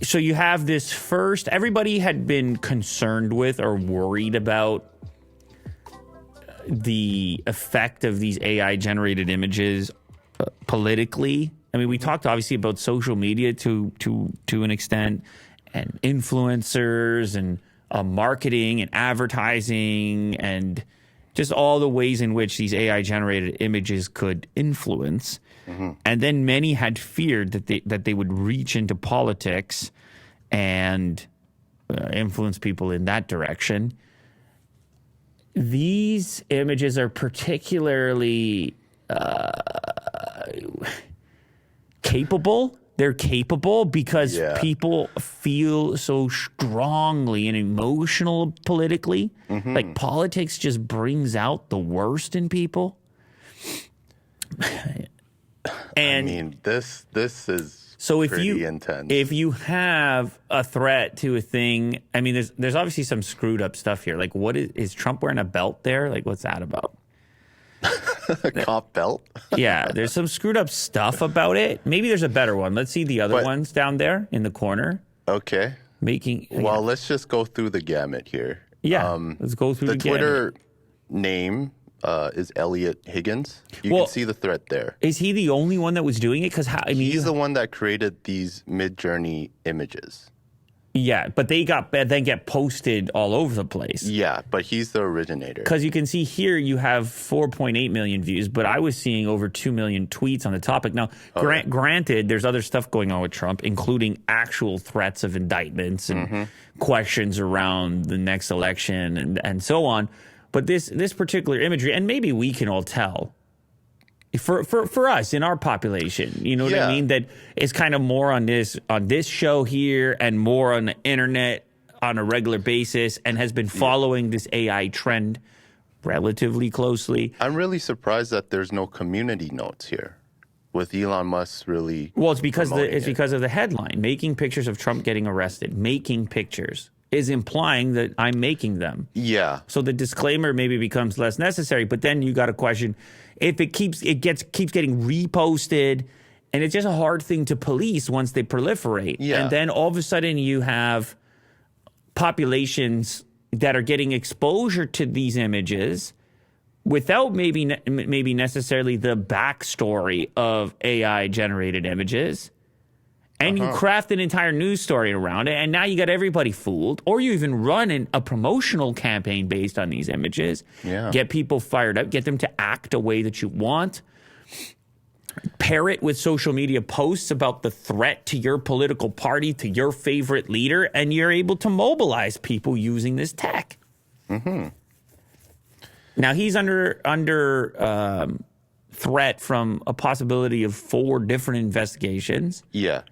So you have this first, everybody had been concerned with or worried about the effect of these AI generated images politically. I mean, we talked obviously about social media to an extent, and influencers and marketing and advertising and just all the ways in which these AI generated images could influence. Mm-hmm. And then many had feared that they would reach into politics and influence people in that direction. These images are particularly capable. They're capable because people feel so strongly and emotional politically. Mm-hmm. Like politics just brings out the worst in people. And I mean, this is so pretty intense. If you have a threat to a thing, I mean, there's obviously some screwed up stuff here. Like, what is Trump wearing a belt there? Like, what's that about? A cop belt? Yeah, there's some screwed up stuff about it. Maybe there's a better one. Let's see the other ones down there in the corner. Okay. Well, let's just go through the gamut here. Yeah, let's go through the Twitter name is Elliot Higgins. You can see the threat there. Is he the only one that was doing it? Because he's the one that created these Mid-Journey images. Yeah, but they then get posted all over the place. Yeah, but he's the originator. Because you can see here you have 4.8 million views, but I was seeing over 2 million tweets on the topic. Now, granted, there's other stuff going on with Trump, including actual threats of indictments and questions around the next election and so on. But this particular imagery, and maybe we can all tell, for us in our population, you know what I mean? That is kind of more on this show here and more on the internet on a regular basis and has been following this AI trend relatively closely. I'm really surprised that there's no community notes here with Elon Musk really. Well, it's because of the headline. Making pictures of Trump getting arrested. Making pictures is implying that I'm making them. Yeah. So the disclaimer maybe becomes less necessary, but then you got a question if it keeps getting reposted, and it's just a hard thing to police once they proliferate. Yeah. And then all of a sudden you have populations that are getting exposure to these images without maybe necessarily the backstory of AI generated images. And you craft an entire news story around it, and now you got everybody fooled. Or you even run a promotional campaign based on these images. Yeah. Get people fired up, get them to act a way that you want. Pair it with social media posts about the threat to your political party, to your favorite leader, and you're able to mobilize people using this tech. Mm-hmm. Now, he's under threat from a possibility of 4 different investigations. Yeah.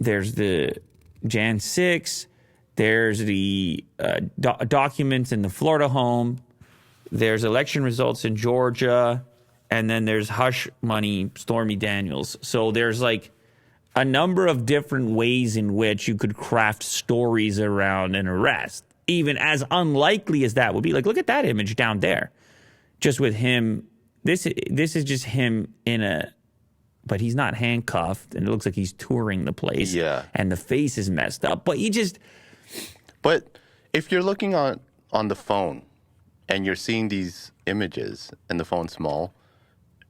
There's the Jan 6. There's the documents in the Florida home. There's election results in Georgia. And then there's hush money, Stormy Daniels. So there's like a number of different ways in which you could craft stories around an arrest, even as unlikely as that would be. Like, look at that image down there. Just with him. This is just him but he's not handcuffed, and it looks like he's touring the place. Yeah. And the face is messed up. But But if you're looking on the phone and you're seeing these images and the phone's small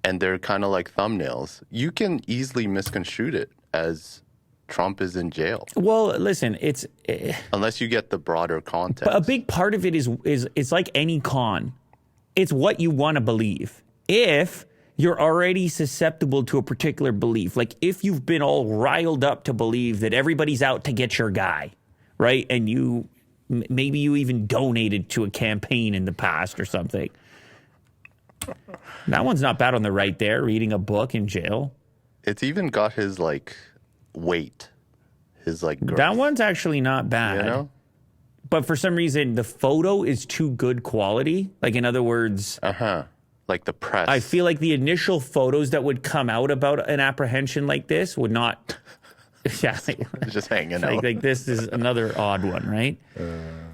and they're kind of like thumbnails, you can easily misconstrue it as Trump is in jail. Well, listen, unless you get the broader context. But a big part of it is it's like any con. It's what you want to believe. If you're already susceptible to a particular belief, like if you've been all riled up to believe that everybody's out to get your guy, right? And maybe you even donated to a campaign in the past or something. That one's not bad on the right there, reading a book in jail. It's even got his like weight, his like girth. That one's actually not bad. You know? But for some reason, the photo is too good quality. Like, in other words... Like the press. I feel like the initial photos that would come out about an apprehension like this would not... Yeah. Just hanging out. Like this is another odd one, right?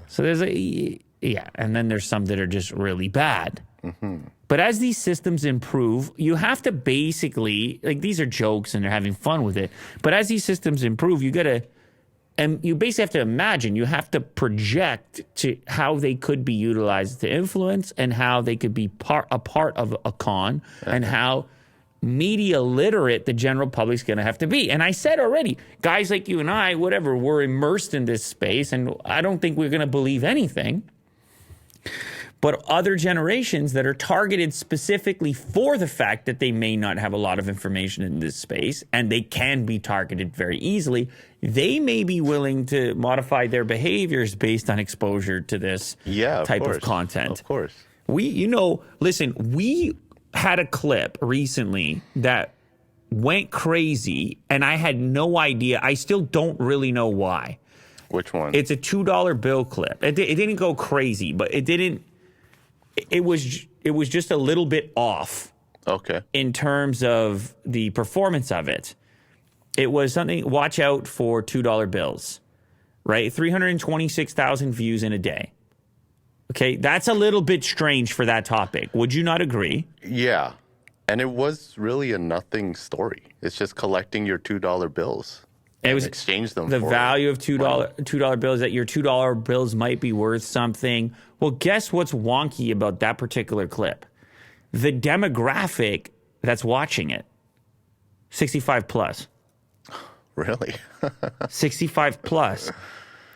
So there's and then there's some that are just really bad. But as these systems improve, you have to basically, like, these are jokes and they're having fun with it. But as these systems improve, you basically have to imagine, you have to project to how they could be utilized to influence and how they could be a part of a con and how media literate the general public's going to have to be. And I said already, guys like you and I, whatever, we're immersed in this space, and I don't think we're going to believe anything. But other generations that are targeted specifically for the fact that they may not have a lot of information in this space, and they can be targeted very easily, they may be willing to modify their behaviors based on exposure to this type of content. Of course. Listen, we had a clip recently that went crazy, and I had no idea. I still don't really know why. Which one? It's a $2 bill clip. It didn't go crazy, but it didn't. It was just a little bit off. Okay. In terms of the performance of it. It was something, watch out for $2 bills, right? 326,000 views in a day. Okay, that's a little bit strange for that topic. Would you not agree? Yeah. And it was really a nothing story. It's just collecting your $2 bills. It was exchange them the for value of $2 bills, that your $2 bills might be worth something. Well, guess what's wonky about that particular clip? The demographic that's watching it, 65 plus. Really? 65 plus.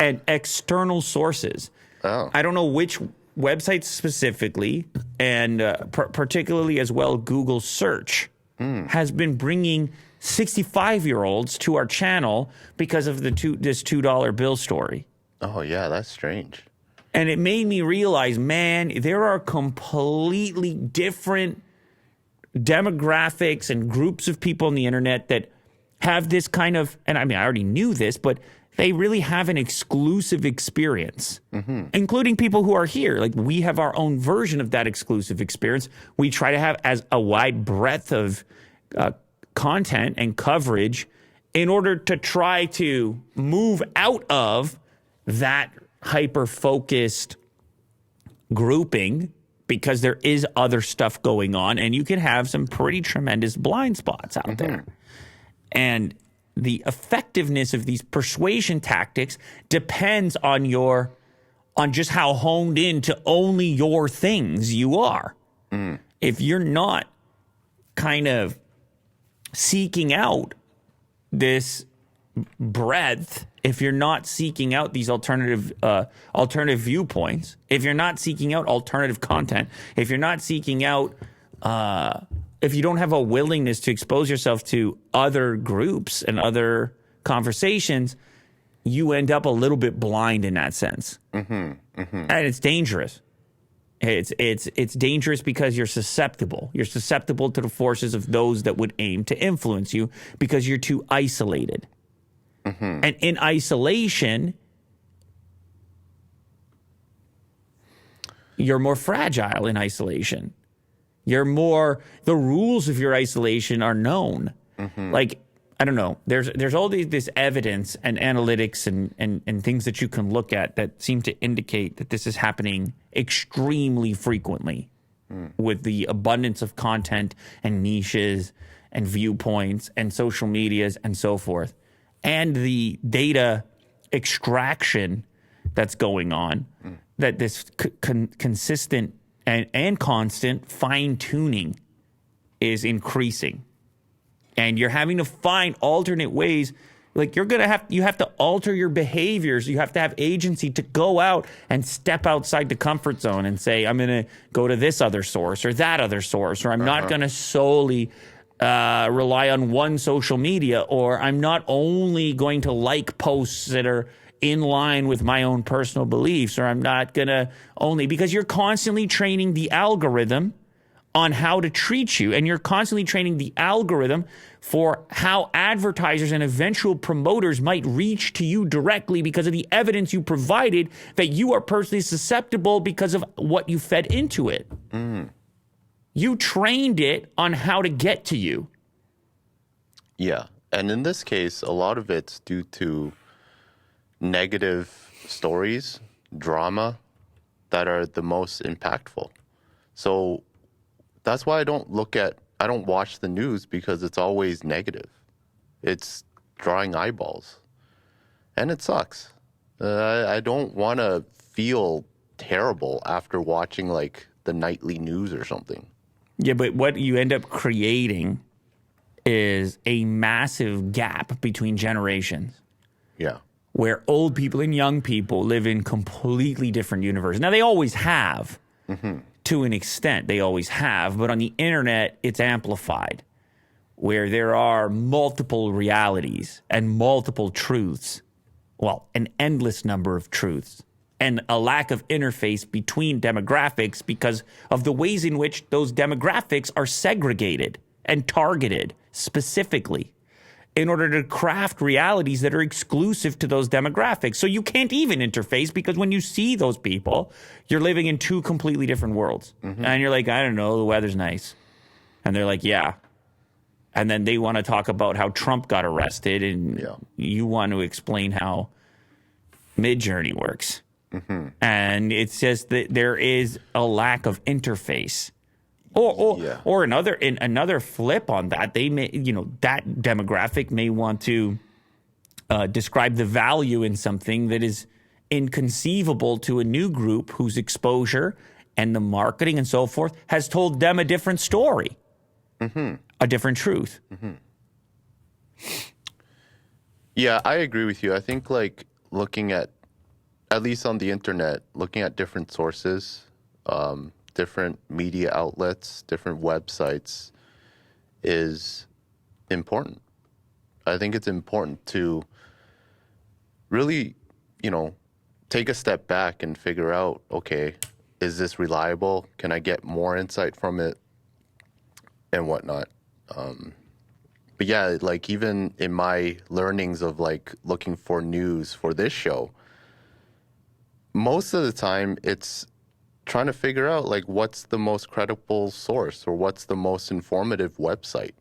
And external sources. Oh. I don't know which websites specifically, and particularly as well, Google search has been bringing 65-year-olds to our channel because of this $2 bill story. Oh, yeah, that's strange. And it made me realize, man, there are completely different demographics and groups of people on the internet that have this kind of, and I mean, I already knew this, but they really have an exclusive experience, including people who are here. Like, we have our own version of that exclusive experience. We try to have as a wide breadth of content and coverage in order to try to move out of that hyper-focused grouping, because there is other stuff going on, and you can have some pretty tremendous blind spots out there. And the effectiveness of these persuasion tactics depends on just how honed in to only your things you are. If you're not kind of seeking out this breadth, if you're not seeking out these alternative viewpoints, if you're not seeking out alternative content, if you're not seeking out, if you don't have a willingness to expose yourself to other groups and other conversations, you end up a little bit blind in that sense. And it's dangerous. It's dangerous because you're susceptible. You're susceptible to the forces of those that would aim to influence you because you're too isolated. And in isolation, you're more fragile in isolation. The rules of your isolation are known. Like, I don't know, there's all this evidence and analytics and things that you can look at that seem to indicate that this is happening extremely frequently with the abundance of content and niches and viewpoints and social medias and so forth, and the data extraction that's going on, that this consistent and constant fine-tuning is increasing. And you're having to find alternate ways. Like, you have to alter your behaviors. You have to have agency to go out and step outside the comfort zone and say, I'm going to go to this other source or that other source, or I'm not going to solely rely on one social media, or I'm not only going to like posts that are in line with my own personal beliefs, or I'm not going to only, because you're constantly training the algorithm on how to treat you, and you're constantly training the algorithm for how advertisers and eventual promoters might reach to you directly because of the evidence you provided that you are personally susceptible because of what you fed into it. You trained it on how to get to you. Yeah. And in this case, a lot of it's due to negative stories, drama, that are the most impactful. So that's why I don't watch the news, because it's always negative. It's drawing eyeballs. And it sucks. I don't want to feel terrible after watching like the nightly news or something. Yeah, but what you end up creating is a massive gap between generations. Yeah. Where old people and young people live in completely different universes. Now, they always have, to an extent, they always have, but on the internet, it's amplified, where there are multiple realities and multiple truths. Well, an endless number of truths, and a lack of interface between demographics because of the ways in which those demographics are segregated and targeted specifically in order to craft realities that are exclusive to those demographics. So you can't even interface, because when you see those people, you're living in two completely different worlds. And you're like, I don't know, the weather's nice. And they're like, yeah. And then they want to talk about how Trump got arrested, and you want to explain how Midjourney works. And it's just that there is a lack of interface. Or another flip on that, they may, that demographic may want to describe the value in something that is inconceivable to a new group whose exposure and the marketing and so forth has told them a different story, a different truth. Yeah, I agree with you. I think like looking at least on the internet, looking at different sources, different media outlets, different websites is important. I think it's important to really, take a step back and figure out, okay, is this reliable? Can I get more insight from it and whatnot? But yeah, like even in my learnings of like looking for news for this show, most of the time it's trying to figure out like what's the most credible source or what's the most informative website.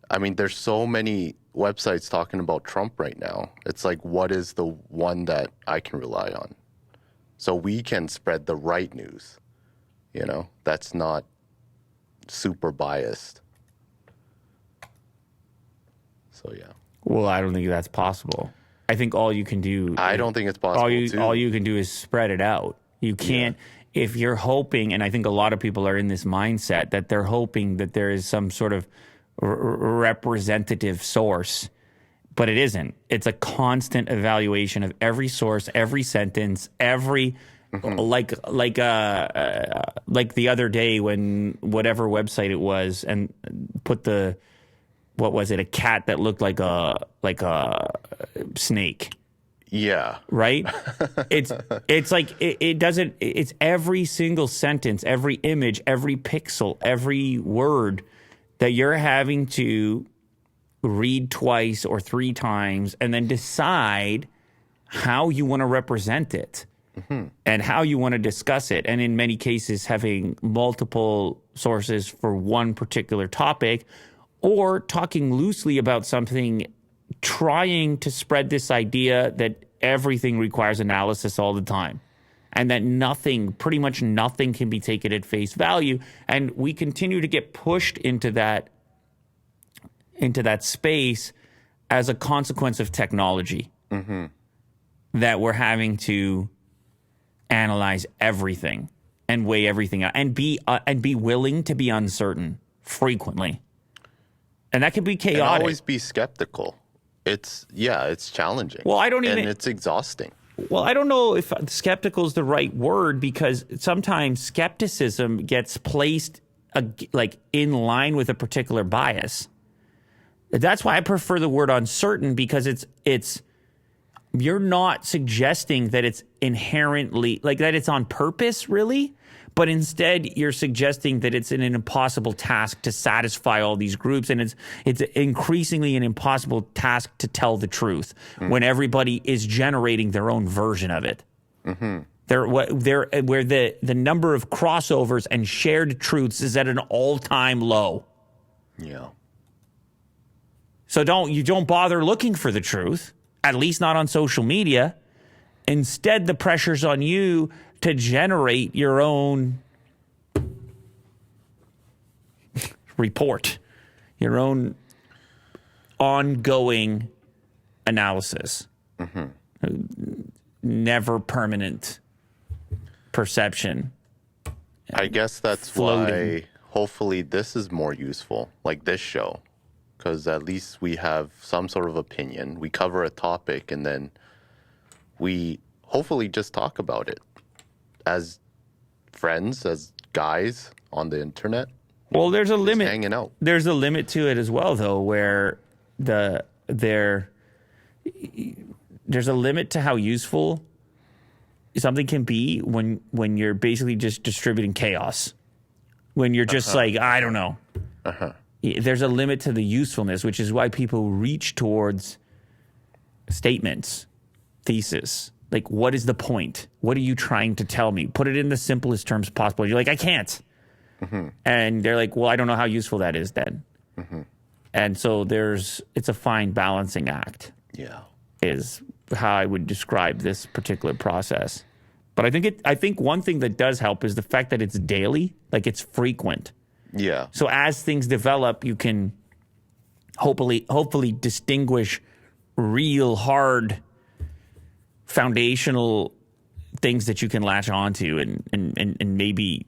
I mean, there's so many websites talking about Trump right now. It's like, what is the one that I can rely on so we can spread the right news, that's not super biased. So, yeah. Well, I don't think that's possible. I think all you can do... I don't think it's possible, all you can do is spread it out. You can't... Yeah. If you're hoping, and I think a lot of people are in this mindset, that they're hoping that there is some sort of representative source, but it isn't. It's a constant evaluation of every source, every sentence, every... Like the other day when whatever website it was and put the... What was it? A cat that looked like a snake. Yeah. Right? It's like it doesn't. It's every single sentence, every image, every pixel, every word that you're having to read twice or three times and then decide how you want to represent it and how you want to discuss it. And in many cases, having multiple sources for one particular topic, or talking loosely about something, trying to spread this idea that everything requires analysis all the time and that pretty much nothing can be taken at face value. And we continue to get pushed into that space as a consequence of technology, that we're having to analyze everything and weigh everything out and be willing to be uncertain frequently. And that can be chaotic. And always be skeptical. It's challenging. Well, and it's exhausting. Well, I don't know if skeptical is the right word, because sometimes skepticism gets placed in line with a particular bias. That's why I prefer the word uncertain, because it's you're not suggesting that it's inherently that it's on purpose, really. But instead, you're suggesting that it's an impossible task to satisfy all these groups, and it's increasingly an impossible task to tell the truth when everybody is generating their own version of it. Where the number of crossovers and shared truths is at an all-time low. Yeah. So don't bother looking for the truth, at least not on social media. Instead, the pressure's on you to generate your own report, your own ongoing analysis. Never permanent perception. I guess that's floating. why hopefully this is more useful, like this show, because at least we have some sort of opinion. We cover a topic and then we hopefully just talk about it as friends, as guys on the internet. Well, there's a just limit. Hanging out. There's a limit to it as well, though, where there's a limit to how useful something can be when you're basically just distributing chaos. When you're just like, I don't know. There's a limit to the usefulness, which is why people reach towards statements, thesis. Like, what is the point? What are you trying to tell me? Put it in the simplest terms possible. You're like, I can't. And they're like, well, I don't know how useful that is then. And so it's a fine balancing act. Yeah. Is how I would describe this particular process. But I think one thing that does help is the fact that it's daily, like it's frequent. Yeah. So as things develop, you can hopefully distinguish real hard foundational things that you can latch onto and maybe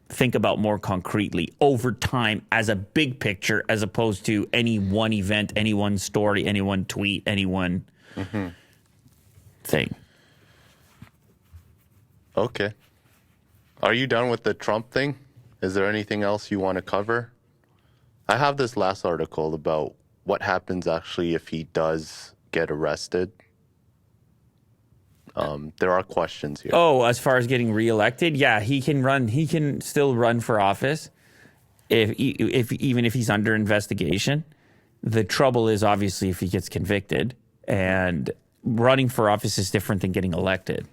think about more concretely over time as a big picture, as opposed to any one event, any one story, any one tweet, any one thing. Okay. Are you done with the Trump thing? Is there anything else you want to cover? I have this last article about what happens actually if he does get arrested. There are questions here. Oh, as far as getting reelected, yeah, he can run. He can still run for office even if he's under investigation. The trouble is obviously if he gets convicted, and running for office is different than getting elected.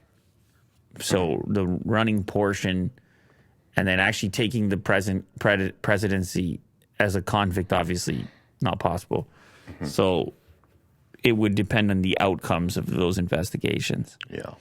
So the running portion, and then actually taking the presidency as a convict, obviously not possible. So it would depend on the outcomes of those investigations. Yeah.